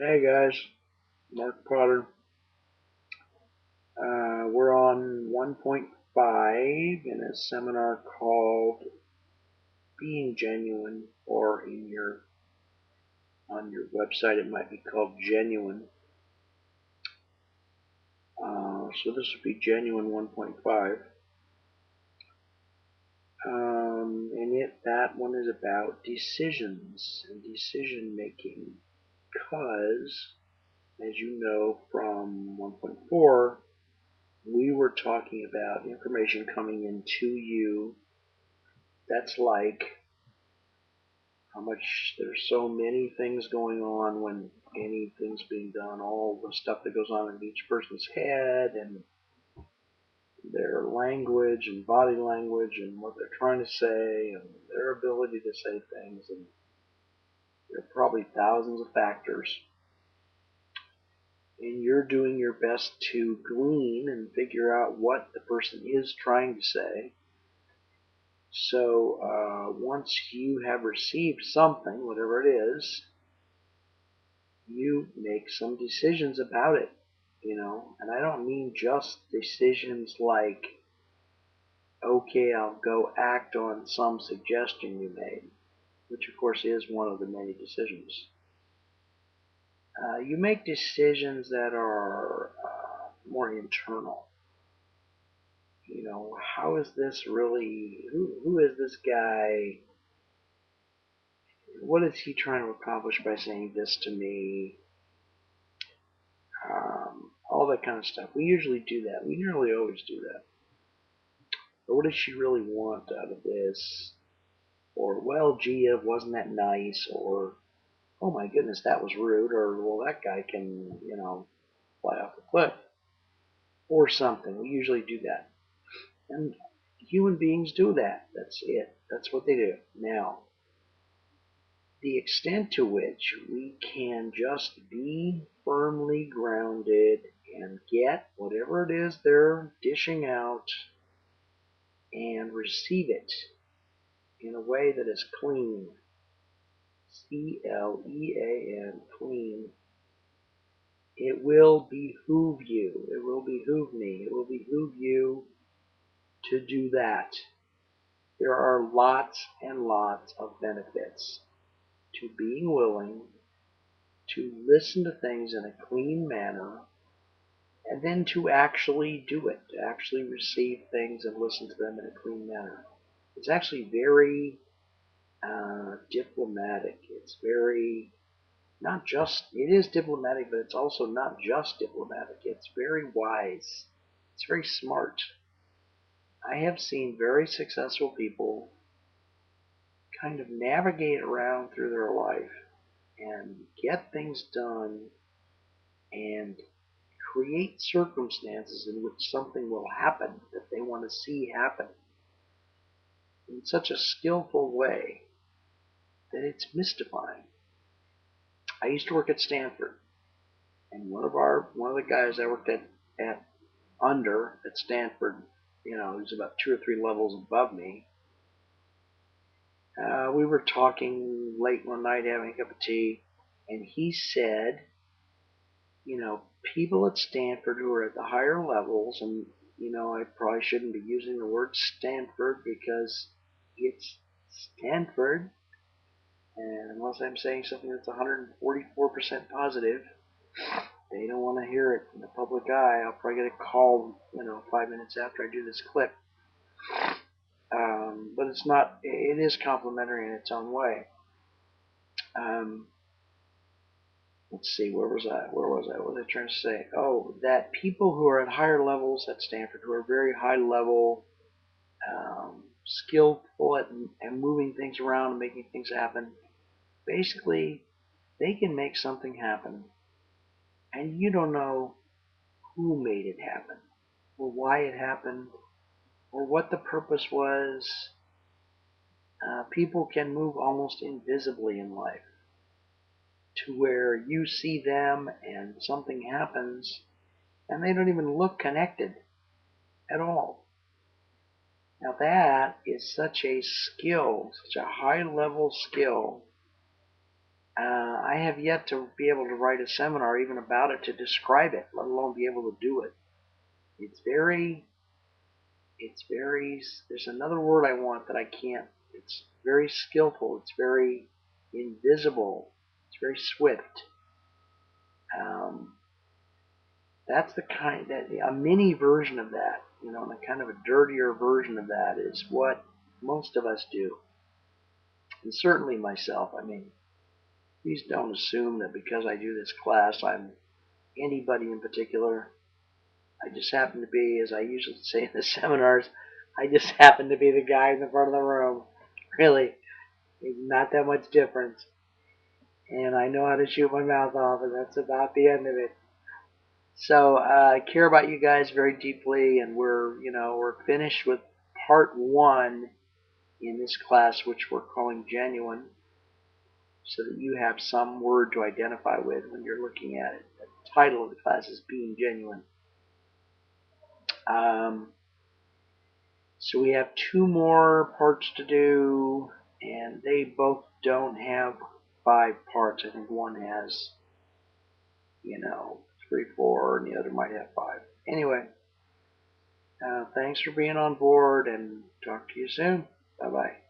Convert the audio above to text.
Hey guys, Mark Potter. We're on 1.5 in a seminar called Being Genuine, or on your website it might be called Genuine. So this would be Genuine 1.5. That one is about decisions and decision making, because as you know from 1.4, we were talking about information coming into you. That's like how much there's so many things going on when anything's being done, all the stuff that goes on in each person's head and their language and body language and what they're trying to say and their ability to say things. And there are probably thousands of factors. And you're doing your best to glean and figure out what the person is trying to say. So once you have received something, whatever it is, you make some decisions about it. And I don't mean just decisions like, okay, I'll go act on some suggestion you made, which of course is one of the many decisions. You make decisions that are more internal. How is this really, who is this guy? What is he trying to accomplish by saying this to me? All that kind of stuff. We usually do that. We nearly always do that. Or what does she really want out of this? Or, well, gee, wasn't that nice? Or, oh my goodness, that was rude. Or, well, that guy can, fly off the cliff. Or something. We usually do that. And human beings do that. That's it. That's what they do. Now, the extent to which we can just be firmly grounded and get whatever it is they're dishing out and receive it in a way that is clean. CLEAN, clean. It will behoove you. It will behoove me. It will behoove you to do that. There are lots and lots of benefits to being willing to listen to things in a clean manner and then to actually do it, to actually receive things and listen to them in a clean manner. It's actually very diplomatic. It's very not just, it is diplomatic, but it's also not just diplomatic. It's very wise. It's very smart. I have seen very successful people kind of navigate around through their life and get things done and create circumstances in which something will happen that they want to see happen in such a skillful way that it's mystifying. I used to work at Stanford, and one of the guys I worked at under at Stanford, who's about 2 or 3 levels above me. We were talking late one night, having a cup of tea, and he said, people at Stanford who are at the higher levels, and I probably shouldn't be using the word Stanford because it's Stanford, and unless I'm saying something that's 144% positive, they don't want to hear it in the public eye. I'll probably get a call, 5 minutes after I do this clip. But it's not. It is complimentary in its own way. Um, let's see. Where was I? What was I trying to say? Oh, that people who are at higher levels at Stanford, who are very high level, skillful at and moving things around and making things happen, basically, they can make something happen, and you don't know who made it happen, or why it happened, or what the purpose was. People can move almost invisibly in life to where you see them and something happens and they don't even look connected at all. Now that is such a skill, such a high level skill, I have yet to be able to write a seminar even about it to describe it, let alone be able to do it. It's very, there's another word I want that I can't. It's very skillful. It's very invisible. It's very swift. Um, that's the kind that a mini version of that, and a kind of a dirtier version of that is what most of us do, and certainly myself. I mean, please don't assume that because I do this class, I'm anybody in particular. I just happen to be, as I usually say in the seminars, I just happen to be the guy in the front of the room. Really, it's not that much difference. And I know how to shoot my mouth off, and that's about the end of it. So I care about you guys very deeply, and we're finished with part one in this class, which we're calling genuine, so that you have some word to identify with when you're looking at it. The title of the class is Being Genuine. So we have two more parts to do, and they both don't have 5 parts. I think one has, 3, 4, and the other might have 5. Anyway, thanks for being on board, and talk to you soon. Bye-bye.